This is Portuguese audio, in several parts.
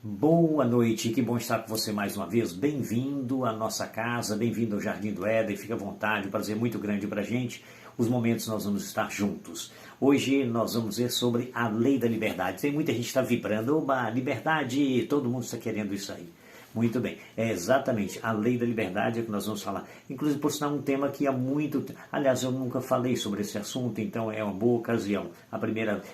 Boa noite, que bom estar com você mais uma vez. Bem-vindo à nossa casa, bem-vindo ao Jardim do Éden. Fique à vontade, um prazer muito grande para a gente. Os momentos nós vamos estar juntos. Hoje nós vamos ver sobre a lei da liberdade. Tem muita gente que está vibrando, oba, liberdade, todo mundo está querendo isso aí. Muito bem, é exatamente a lei da liberdade que nós vamos falar. Inclusive, por sinal, um tema que há muito tempo. Aliás, eu nunca falei sobre esse assunto, então é uma boa ocasião.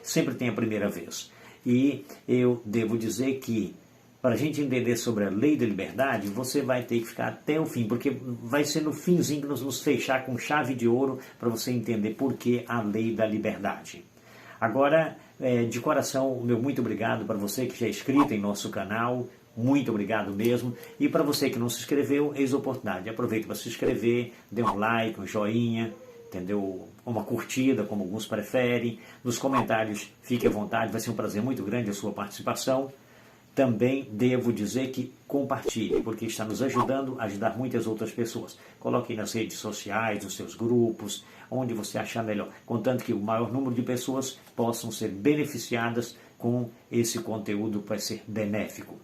Sempre tem a primeira vez. E eu devo dizer que, para a gente entender sobre a lei da liberdade, você vai ter que ficar até o fim, porque vai ser no finzinho que nós vamos fechar com chave de ouro para você entender por que a lei da liberdade. Agora, de coração, o meu muito obrigado para você que já é inscrito em nosso canal. Muito obrigado mesmo. E para você que não se inscreveu, eis a oportunidade. Aproveite para se inscrever, dê um like, um joinha, entendeu? Uma curtida, como alguns preferem. Nos comentários, fique à vontade, vai ser um prazer muito grande a sua participação. Também devo dizer que compartilhe, porque está nos ajudando a ajudar muitas outras pessoas. Coloque nas redes sociais, nos seus grupos, onde você achar melhor, contanto que o maior número de pessoas possam ser beneficiadas com esse conteúdo que vai ser benéfico.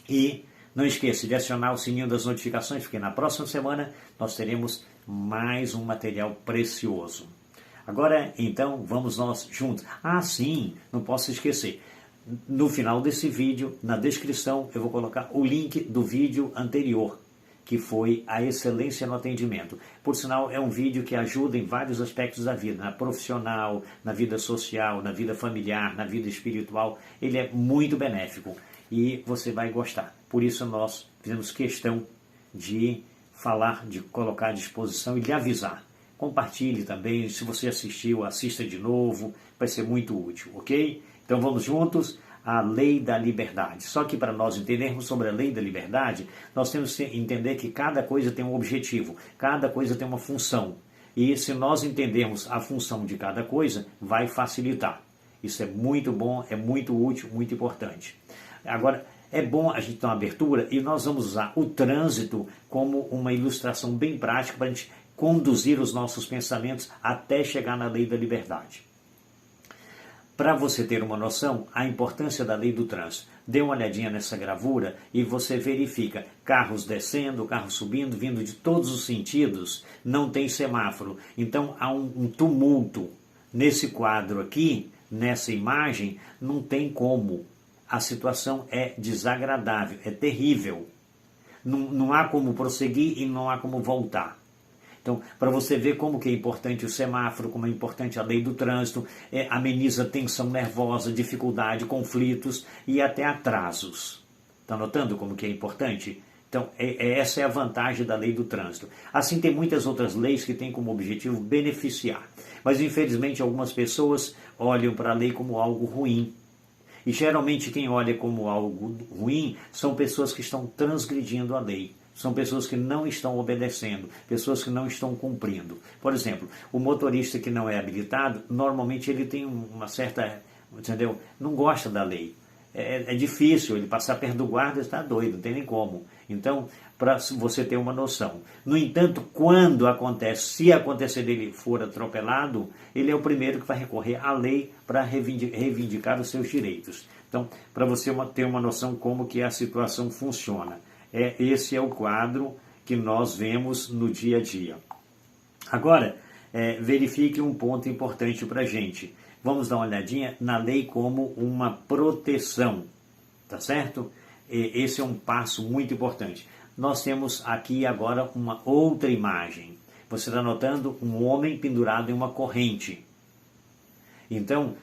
E não esqueça de acionar o sininho das notificações, porque na próxima semana nós teremos mais um material precioso. Agora, então, vamos nós juntos. Ah, sim, não posso esquecer. No final desse vídeo, na descrição, eu vou colocar o link do vídeo anterior, que foi a excelência no atendimento. Por sinal, é um vídeo que ajuda em vários aspectos da vida, na profissional, na vida social, na vida familiar, na vida espiritual. Ele é muito benéfico e você vai gostar. Por isso nós fizemos questão de falar, de colocar à disposição e de avisar. Compartilhe também, se você assistiu, assista de novo, vai ser muito útil, ok? Então vamos juntos à lei da liberdade. Só que para nós entendermos sobre a lei da liberdade, nós temos que entender que cada coisa tem um objetivo, cada coisa tem uma função. E se nós entendermos a função de cada coisa, vai facilitar. Isso é muito bom, é muito útil, muito importante. Agora, é bom a gente ter uma abertura e nós vamos usar o trânsito como uma ilustração bem prática para a gente conduzir os nossos pensamentos até chegar na lei da liberdade. Para você ter uma noção, a importância da lei do trânsito. Dê uma olhadinha nessa gravura e você verifica carros descendo, carros subindo, vindo de todos os sentidos, não tem semáforo. Então há um tumulto. Nesse quadro aqui, nessa imagem, não tem como. A situação é desagradável, é terrível. Não há como prosseguir e não há como voltar. Então, para você ver como que é importante o semáforo, como é importante a lei do trânsito, ameniza tensão nervosa, dificuldade, conflitos e até atrasos. Está notando como que é importante? Então, essa é a vantagem da lei do trânsito. Assim, tem muitas outras leis que têm como objetivo beneficiar. Mas, infelizmente, algumas pessoas olham para a lei como algo ruim. E, geralmente, quem olha como algo ruim são pessoas que estão transgredindo a lei. São pessoas que não estão obedecendo, pessoas que não estão cumprindo. Por exemplo, o motorista que não é habilitado, normalmente ele tem uma certa, entendeu? Não gosta da lei. É difícil ele passar perto do guarda, está doido, não tem nem como. Então, para você ter uma noção. No entanto, quando acontece, se acontecer dele for atropelado, ele é o primeiro que vai recorrer à lei para reivindicar os seus direitos. Então, para você ter uma noção como que a situação funciona. Esse é o quadro que nós vemos no dia a dia. Agora, verifique um ponto importante para a gente. Vamos dar uma olhadinha na lei como uma proteção, tá certo? Esse é um passo muito importante. Nós temos aqui agora uma outra imagem. Você está notando um homem pendurado em uma corrente. Então,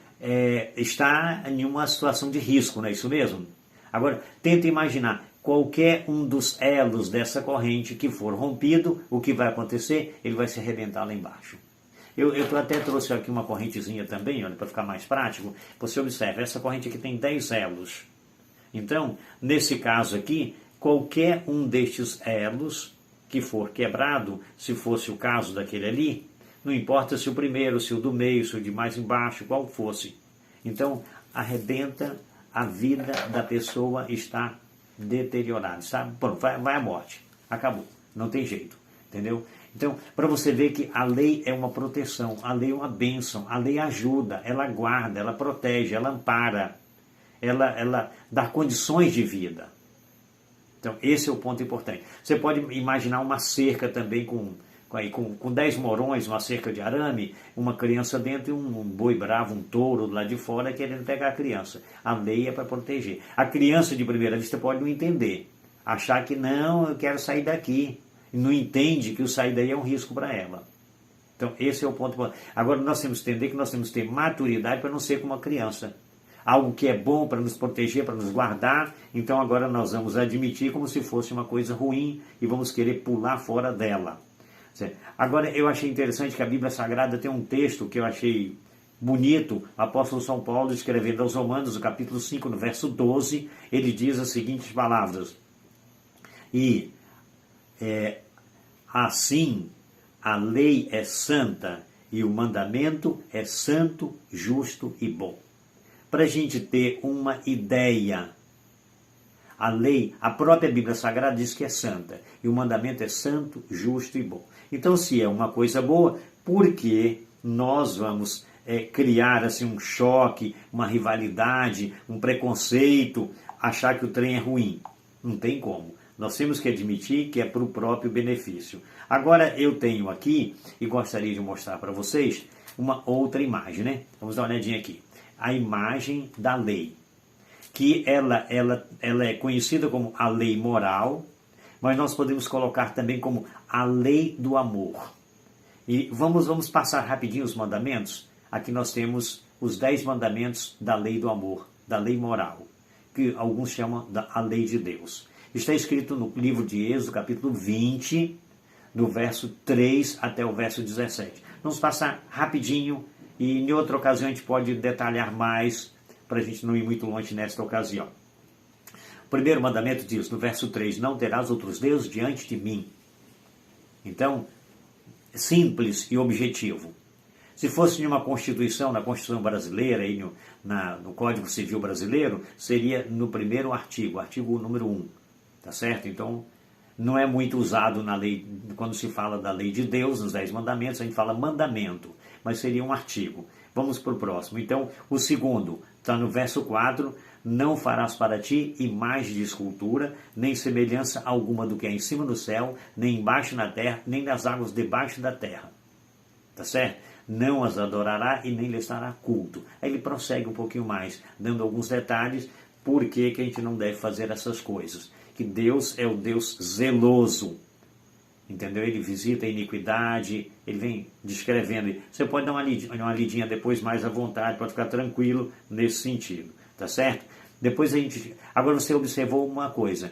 está em uma situação de risco, não é isso mesmo? Agora, tenta imaginar. Qualquer um dos elos dessa corrente que for rompido, o que vai acontecer? Ele vai se arrebentar lá embaixo. Eu até trouxe aqui uma correntezinha também, olha, para ficar mais prático. Você observa, essa corrente aqui tem 10 elos. Então, nesse caso aqui, qualquer um destes elos que for quebrado, se fosse o caso daquele ali, não importa se o primeiro, se o do meio, se o de mais embaixo, qual fosse. Então, arrebenta, a vida da pessoa está deteriorado, sabe? Pronto, vai à morte, acabou, não tem jeito, entendeu? Então, para você ver que a lei é uma proteção, a lei é uma bênção, a lei ajuda, ela guarda, ela protege, ela ampara. ela dá condições de vida. Então, esse é o ponto importante. Você pode imaginar uma cerca também com 10 morões, uma cerca de arame, uma criança dentro e um boi bravo, um touro lá de fora querendo pegar a criança. A lei é para proteger. A criança, de primeira vista, pode não entender. Achar que não, eu quero sair daqui. E não entende que o sair daí é um risco para ela. Então, esse é o ponto. Agora, nós temos que entender que nós temos que ter maturidade para não ser como uma criança. Algo que é bom para nos proteger, para nos guardar, então agora nós vamos admitir como se fosse uma coisa ruim e vamos querer pular fora dela. Certo? Agora, eu achei interessante que a Bíblia Sagrada tem um texto que eu achei bonito, o apóstolo São Paulo escrevendo aos Romanos, no capítulo 5, no verso 12, ele diz as seguintes palavras: e assim a lei é santa e o mandamento é santo, justo e bom. Para a gente ter uma ideia, a lei, a própria Bíblia Sagrada diz que é santa, e o mandamento é santo, justo e bom. Então, se é uma coisa boa, por que nós vamos criar assim, um choque, uma rivalidade, um preconceito, achar que o trem é ruim? Não tem como. Nós temos que admitir que é para o próprio benefício. Agora, eu tenho aqui, e gostaria de mostrar para vocês, uma outra imagem, né? Vamos dar uma olhadinha aqui. A imagem da lei, que ela é conhecida como a lei moral, mas nós podemos colocar também como a lei do amor. E vamos passar rapidinho os mandamentos. Aqui nós temos os 10 mandamentos da lei do amor, da lei moral, que alguns chamam a lei de Deus. Está escrito no livro de Êxodo, capítulo 20, do verso 3 até o verso 17. Vamos passar rapidinho e em outra ocasião a gente pode detalhar mais para a gente não ir muito longe nesta ocasião. O primeiro mandamento diz, no verso 3, não terás outros deuses diante de mim. Então, simples e objetivo. Se fosse em uma Constituição, na Constituição brasileira e no Código Civil brasileiro, seria no primeiro artigo número 1. Tá certo? Então, não é muito usado na lei, quando se fala da lei de Deus, nos 10 mandamentos, a gente fala mandamento, mas seria um artigo. Vamos para o próximo. Então, o segundo, está no verso 4, não farás para ti imagem de escultura, nem semelhança alguma do que é em cima do céu, nem embaixo na terra, nem nas águas debaixo da terra. Tá certo? Não as adorará e nem lhes dará culto. Aí ele prossegue um pouquinho mais, dando alguns detalhes, por que a gente não deve fazer essas coisas. Que Deus é o Deus zeloso, entendeu? Ele visita a iniquidade, ele vem descrevendo. Você pode dar uma lidinha depois mais à vontade, pode ficar tranquilo nesse sentido, tá certo? Depois agora você observou uma coisa,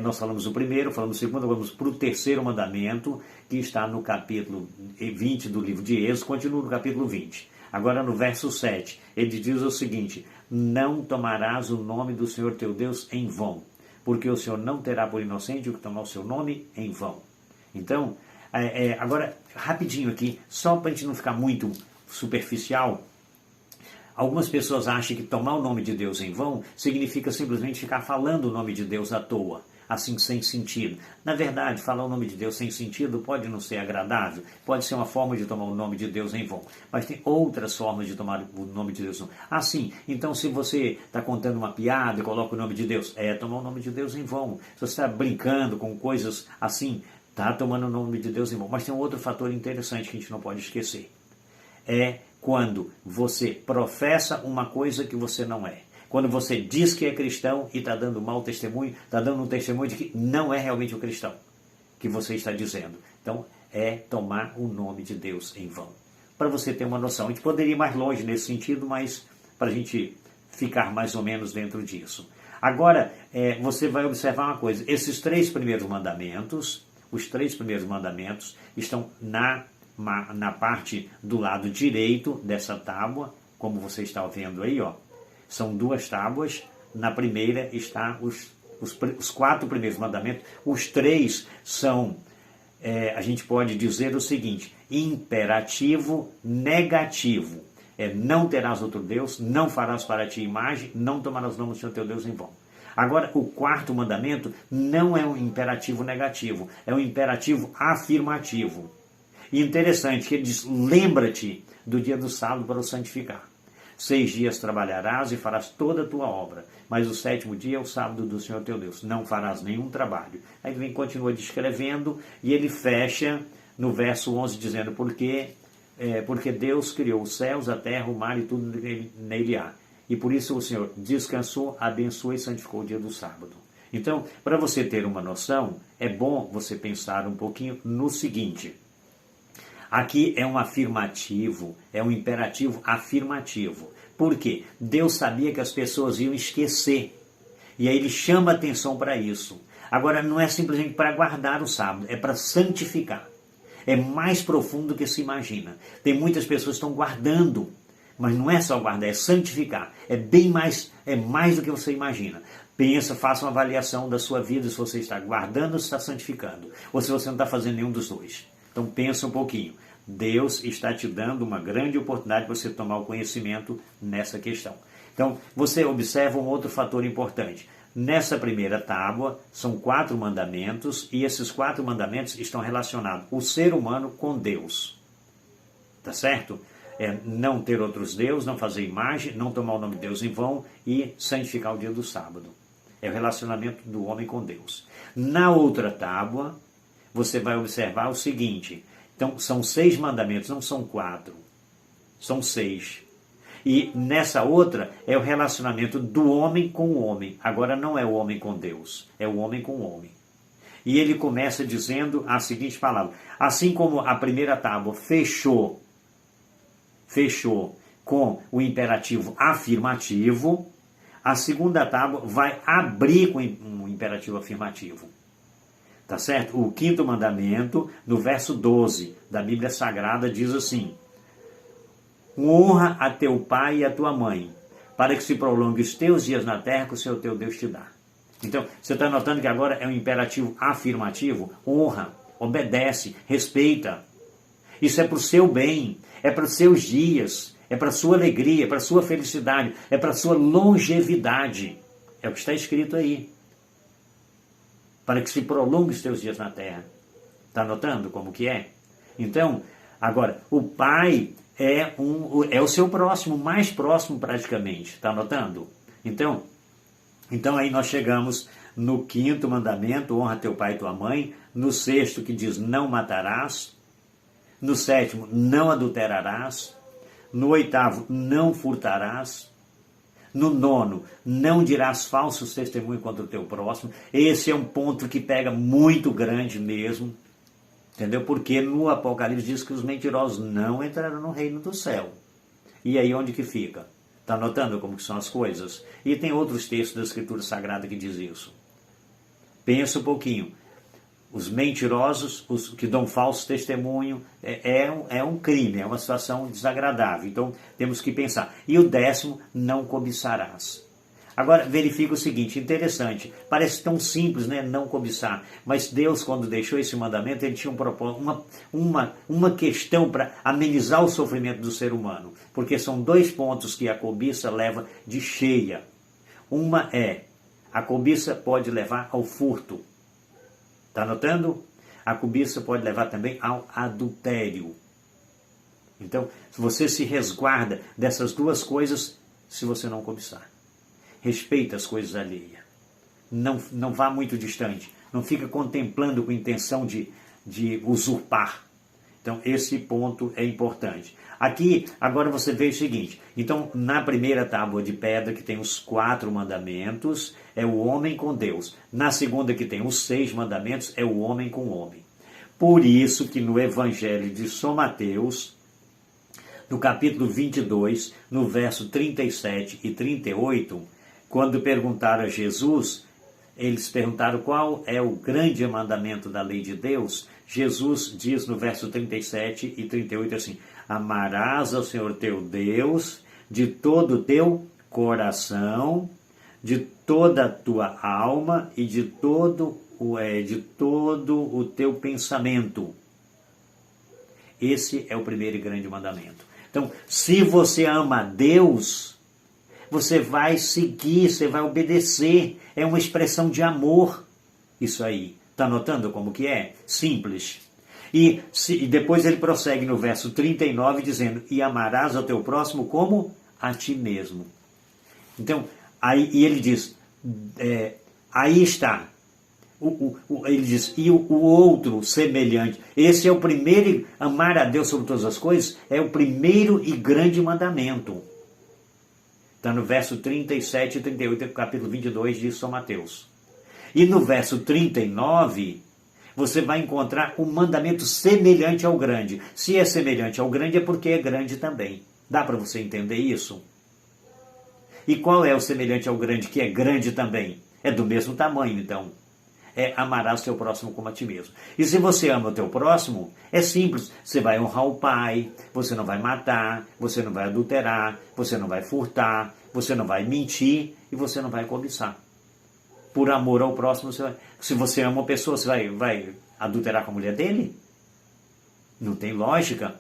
nós falamos o primeiro, falamos o segundo, vamos para o terceiro mandamento, que está no capítulo 20 do livro de Êxodo, continua no capítulo 20. Agora no verso 7, ele diz o seguinte, não tomarás o nome do Senhor teu Deus em vão, porque o Senhor não terá por inocente o que tomar o seu nome em vão. Então, agora, rapidinho aqui, só para a gente não ficar muito superficial, algumas pessoas acham que tomar o nome de Deus em vão significa simplesmente ficar falando o nome de Deus à toa, assim sem sentido. Na verdade, falar o nome de Deus sem sentido pode não ser agradável, pode ser uma forma de tomar o nome de Deus em vão, mas tem outras formas de tomar o nome de Deus em vão. Sim, então se você está contando uma piada e coloca o nome de Deus, tomar o nome de Deus em vão. Se você está brincando com coisas assim, está tomando o nome de Deus em vão. Mas tem um outro fator interessante que a gente não pode esquecer. É quando você professa uma coisa que você não é. Quando você diz que é cristão e está dando mau testemunho, está dando um testemunho de que não é realmente o cristão que você está dizendo. Então, é tomar o nome de Deus em vão. Para você ter uma noção. A gente poderia ir mais longe nesse sentido, mas para a gente ficar mais ou menos dentro disso. Agora, você vai observar uma coisa. Esses 3 primeiros mandamentos, os 3 primeiros mandamentos estão na parte do lado direito dessa tábua, como você está vendo aí, ó. São 2 tábuas, na primeira está os 4 primeiros mandamentos, os 3 são, a gente pode dizer o seguinte, imperativo negativo, não terás outro Deus, não farás para ti imagem, não tomarás o nome do Senhor teu Deus em vão. Agora, o 4º mandamento não é um imperativo negativo, é um imperativo afirmativo. E interessante que ele diz, lembra-te do dia do sábado para o santificar. 6 dias trabalharás e farás toda a tua obra, mas o 7º dia é o sábado do Senhor teu Deus, não farás nenhum trabalho. Aí ele continua descrevendo e ele fecha no verso 11 dizendo, porque Deus criou os céus, a terra, o mar e tudo nele há. E por isso o Senhor descansou, abençoou e santificou o dia do sábado. Então, para você ter uma noção, é bom você pensar um pouquinho no seguinte. Aqui é um afirmativo, é um imperativo afirmativo. Por quê? Deus sabia que as pessoas iam esquecer. E aí ele chama atenção para isso. Agora, não é simplesmente para guardar o sábado, é para santificar. É mais profundo do que se imagina. Tem muitas pessoas que estão guardando, mas não é só guardar, é santificar. É bem mais, é mais do que você imagina. Pensa, faça uma avaliação da sua vida, se você está guardando ou se está santificando, ou se você não está fazendo nenhum dos dois. Então pensa um pouquinho. Deus está te dando uma grande oportunidade para você tomar o conhecimento nessa questão. Então, você observa um outro fator importante. Nessa primeira tábua, são 4 mandamentos, e esses 4 mandamentos estão relacionados o ser humano com Deus. Tá certo? Não ter outros deuses, não fazer imagem, não tomar o nome de Deus em vão e santificar o dia do sábado. É o relacionamento do homem com Deus. Na outra tábua, você vai observar o seguinte. Então, são 6 mandamentos, não são 4. São 6. E nessa outra é o relacionamento do homem com o homem. Agora não é o homem com Deus, é o homem com o homem. E ele começa dizendo a seguinte palavra. Assim como a primeira tábua fechou com o imperativo afirmativo, a segunda tábua vai abrir com um imperativo afirmativo. Tá certo? O 5º mandamento, no verso 12 da Bíblia Sagrada, diz assim: honra a teu pai e a tua mãe, para que se prolongue os teus dias na terra que o Senhor teu Deus te dá. Então, você está notando que agora é um imperativo afirmativo? Honra, obedece, respeita. Isso é para o seu bem, é para os seus dias, é para a sua alegria, é para a sua felicidade, é para a sua longevidade. É o que está escrito aí. Para que se prolongue os teus dias na terra. Está notando como que é? Então, agora, o pai é o seu próximo, mais próximo praticamente. Está notando? Então aí nós chegamos no 5º mandamento, honra teu pai e tua mãe. No 6º que diz, não matarás. No 7º, não adulterarás. No 8º, não furtarás. No 9º, não dirás falsos testemunhos contra o teu próximo. Esse é um ponto que pega muito grande mesmo. Entendeu? Porque no Apocalipse diz que os mentirosos não entrarão no reino do céu. E aí onde que fica? Está notando como que são as coisas? E tem outros textos da Escritura Sagrada que diz isso. Pensa um pouquinho. Os mentirosos, os que dão falso testemunho, é um crime, é uma situação desagradável. Então, temos que pensar. E o 10º, não cobiçarás. Agora, verifica o seguinte, interessante, parece tão simples, né, não cobiçar, mas Deus, quando deixou esse mandamento, ele tinha um propósito, uma questão para amenizar o sofrimento do ser humano, porque são 2 pontos que a cobiça leva de cheia. Uma a cobiça pode levar ao furto. Está notando? A cobiça pode levar também ao adultério. Então, você se resguarda dessas 2 coisas se você não cobiçar. Respeita as coisas alheias. Não vá muito distante. Não fica contemplando com intenção de usurpar. Então, esse ponto é importante. Aqui, agora você vê o seguinte. Então, na primeira tábua de pedra, que tem os 4 mandamentos, é o homem com Deus. Na segunda, que tem os 6 mandamentos, é o homem com o homem. Por isso que no Evangelho de São Mateus, no capítulo 22, no verso 37 e 38, quando perguntaram a Jesus, eles perguntaram qual é o grande mandamento da lei de Deus. Jesus diz no verso 37 e 38 assim: amarás ao Senhor teu Deus de todo o teu coração, de toda a tua alma e de todo o teu pensamento. Esse é o primeiro e grande mandamento. Então, se você ama a Deus, você vai seguir, você vai obedecer. É uma expressão de amor. Isso aí. Está notando como que é? Simples. E depois ele prossegue no verso 39 dizendo: e amarás ao teu próximo como a ti mesmo. Então, aí, e ele diz, aí está. Ele diz, e o outro semelhante. Esse é o primeiro, amar a Deus sobre todas as coisas, é o primeiro e grande mandamento. Está no verso 37 e 38, capítulo 22 de São Mateus. E no verso 39, você vai encontrar um mandamento semelhante ao grande. Se é semelhante ao grande, é porque é grande também. Dá para você entender isso? E qual é o semelhante ao grande, que é grande também? É do mesmo tamanho, então. É amarás o teu próximo como a ti mesmo. E se você ama o teu próximo, é simples. Você vai honrar o pai, você não vai matar, você não vai adulterar, você não vai furtar, você não vai mentir e você não vai cobiçar. Por amor ao próximo, se você ama uma pessoa, você vai adulterar com a mulher dele? Não tem lógica.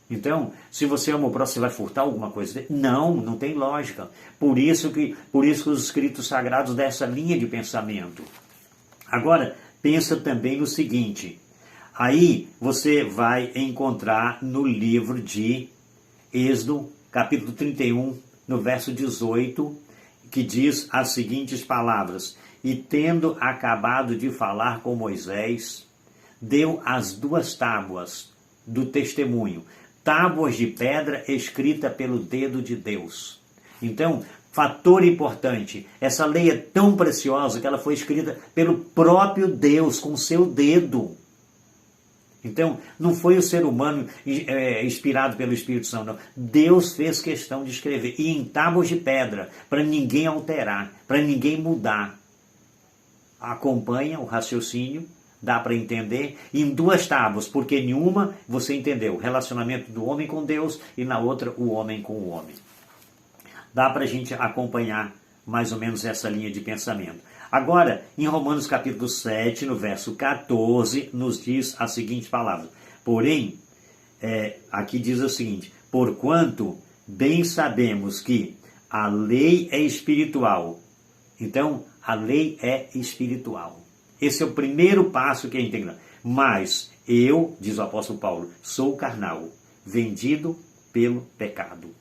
Então, se você ama o próximo, você vai furtar alguma coisa dele? Não, não tem lógica. Por isso que os escritos sagrados dão essa linha de pensamento. Agora, pensa também no seguinte. Aí você vai encontrar no livro de Êxodo, capítulo 31, no verso 18, que diz as seguintes palavras: e tendo acabado de falar com Moisés, deu as 2 tábuas do testemunho, tábuas de pedra escrita pelo dedo de Deus. Então, fator importante, essa lei é tão preciosa que ela foi escrita pelo próprio Deus, com seu dedo. Então, não foi o ser humano inspirado pelo Espírito Santo, não. Deus fez questão de escrever, e em tábuas de pedra, para ninguém alterar, para ninguém mudar. Acompanha o raciocínio, dá para entender, e em 2 tábuas, porque em uma você entendeu o relacionamento do homem com Deus, e na outra o homem com o homem. Dá para a gente acompanhar mais ou menos essa linha de pensamento. Agora, em Romanos capítulo 7, no verso 14, nos diz a seguinte palavra. Porém, aqui diz o seguinte: porquanto bem sabemos que a lei é espiritual. Então, a lei é espiritual. Esse é o primeiro passo que é integral. Mas eu, diz o apóstolo Paulo, sou carnal, vendido pelo pecado.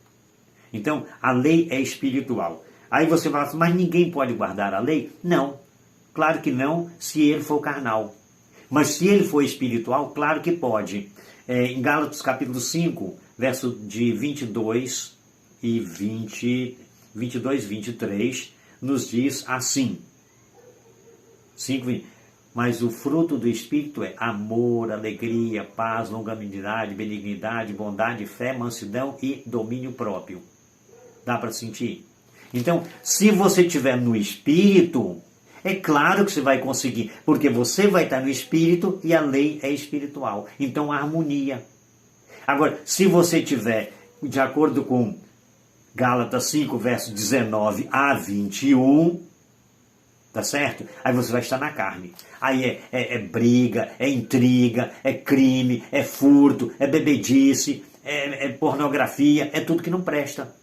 Então, a lei é espiritual. Aí você fala assim, mas ninguém pode guardar a lei? Não, claro que não, se ele for carnal. Mas se ele for espiritual, claro que pode. Em Gálatas capítulo 5, verso de 22 e 23, nos diz assim. 5, mas o fruto do Espírito é amor, alegria, paz, longanimidade, benignidade, bondade, fé, mansidão e domínio próprio. Dá para sentir? Então, se você estiver no Espírito, é claro que você vai conseguir, porque você vai estar no Espírito e a lei é espiritual. Então, harmonia. Agora, se você estiver, de acordo com Gálatas 5, verso 19 a 21, tá certo? Aí você vai estar na carne. Aí é briga, é intriga, é crime, é furto, é bebedice, é pornografia, é tudo que não presta.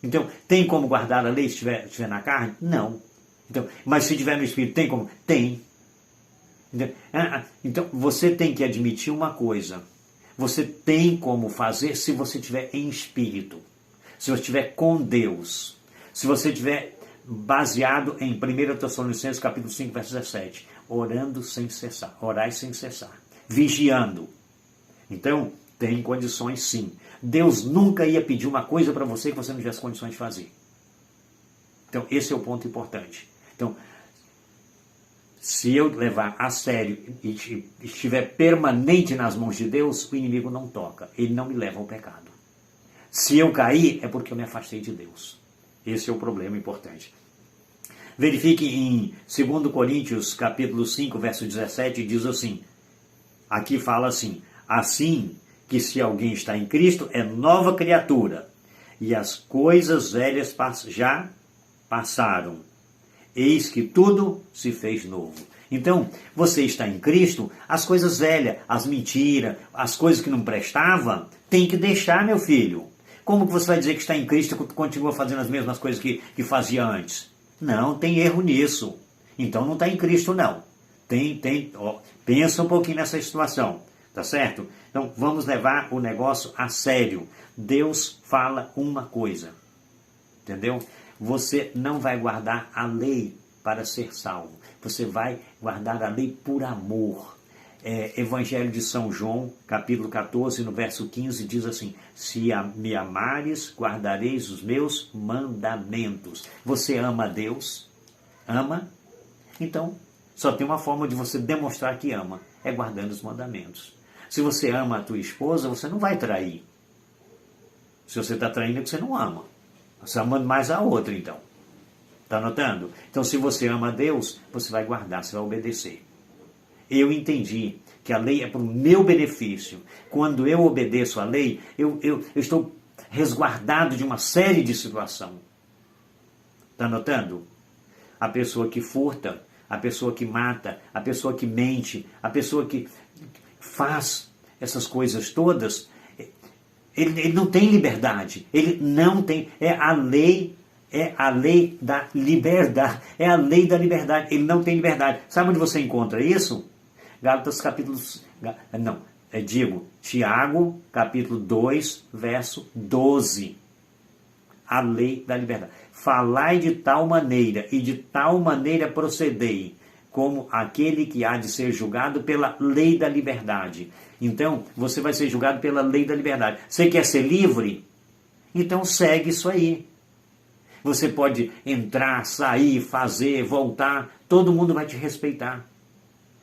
Então, tem como guardar a lei se estiver na carne? Não. Então, mas se estiver no Espírito, tem como? Tem. Então, você tem que admitir uma coisa. Você tem como fazer se você estiver em Espírito. Se você estiver com Deus. Se você estiver baseado em 1 Tessalonicenses capítulo 5, verso 17. Orando sem cessar. Orai sem cessar. Vigiando. Então, tem condições sim. Deus nunca ia pedir uma coisa para você que você não tivesse condições de fazer. Então, esse é o ponto importante. Então, se eu levar a sério e estiver permanente nas mãos de Deus, o inimigo não toca. Ele não me leva ao pecado. Se eu cair, é porque eu me afastei de Deus. Esse é o problema importante. Verifique em 2 Coríntios, capítulo 5, verso 17, diz assim. Aqui fala assim. Assim que se alguém está em Cristo, é nova criatura, e as coisas velhas já passaram. Eis que tudo se fez novo. Então, você está em Cristo, as coisas velhas, as mentiras, as coisas que não prestavam, tem que deixar, meu filho. Como que você vai dizer que está em Cristo e continua fazendo as mesmas coisas que fazia antes? Não, tem erro nisso. Então não está em Cristo, não. Pensa um pouquinho nessa situação, tá certo? Então, vamos levar o negócio a sério. Deus fala uma coisa, entendeu? Você não vai guardar a lei para ser salvo. Você vai guardar a lei por amor. Evangelho de São João, capítulo 14, no verso 15, diz assim: se me amares, guardareis os meus mandamentos. Você ama a Deus? Ama? Então, só tem uma forma de você demonstrar que ama, é guardando os mandamentos. Se você ama a tua esposa, você não vai trair. Se você está traindo, é que você não ama. Você ama mais a outra, então. Está notando? Então, se você ama a Deus, você vai guardar, você vai obedecer. Eu entendi que a lei é para o meu benefício. Quando eu obedeço à lei, eu estou resguardado de uma série de situações. Está notando? A pessoa que furta, a pessoa que mata, a pessoa que mente, a pessoa que faz essas coisas todas, ele não tem liberdade. Ele não tem. É a lei da liberdade. É a lei da liberdade. Ele não tem liberdade. Sabe onde você encontra isso? Gálatas Tiago, capítulo 2, verso 12. A lei da liberdade. Falai de tal maneira, e de tal maneira procedei, como aquele que há de ser julgado pela lei da liberdade. Então, você vai ser julgado pela lei da liberdade. Você quer ser livre? Então segue isso aí. Você pode entrar, sair, fazer, voltar, todo mundo vai te respeitar.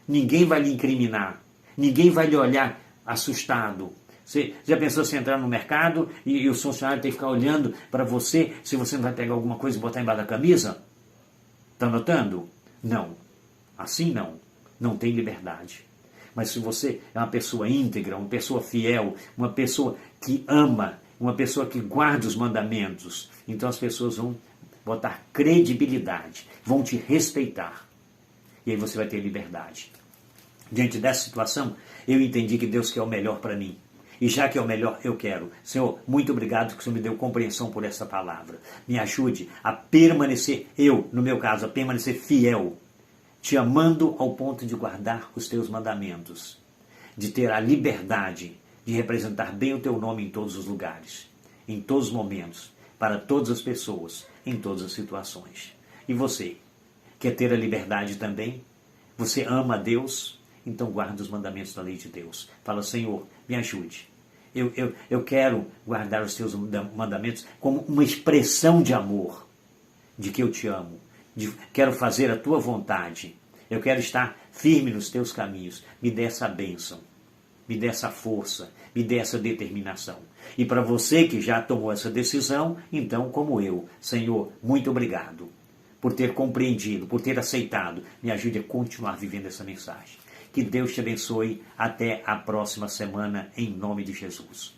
Ninguém vai lhe incriminar. Ninguém vai lhe olhar assustado. Você já pensou se entrar no mercado e o funcionário tem que ficar olhando para você se você não vai pegar alguma coisa e botar embaixo da camisa? Está notando? Não. Assim não. Não tem liberdade. Mas se você é uma pessoa íntegra, uma pessoa fiel, uma pessoa que ama, uma pessoa que guarda os mandamentos, então as pessoas vão botar credibilidade, vão te respeitar. E aí você vai ter liberdade. Diante dessa situação, eu entendi que Deus quer o melhor para mim. E já que é o melhor, eu quero. Senhor, muito obrigado que o Senhor me deu compreensão por essa palavra. Me ajude a permanecer, no meu caso, a permanecer fiel, te amando ao ponto de guardar os teus mandamentos, de ter a liberdade de representar bem o teu nome em todos os lugares, em todos os momentos, para todas as pessoas, em todas as situações. E você, quer ter a liberdade também? Você ama a Deus? Então guarda os mandamentos da lei de Deus. Fala, Senhor, me ajude. Eu quero guardar os teus mandamentos como uma expressão de amor, de que eu te amo. Quero fazer a tua vontade. Eu quero estar firme nos teus caminhos. Me dê essa bênção. Me dê essa força. Me dê essa determinação. E para você que já tomou essa decisão, então, como eu, Senhor, muito obrigado por ter compreendido, por ter aceitado. Me ajude a continuar vivendo essa mensagem. Que Deus te abençoe. Até a próxima semana, em nome de Jesus.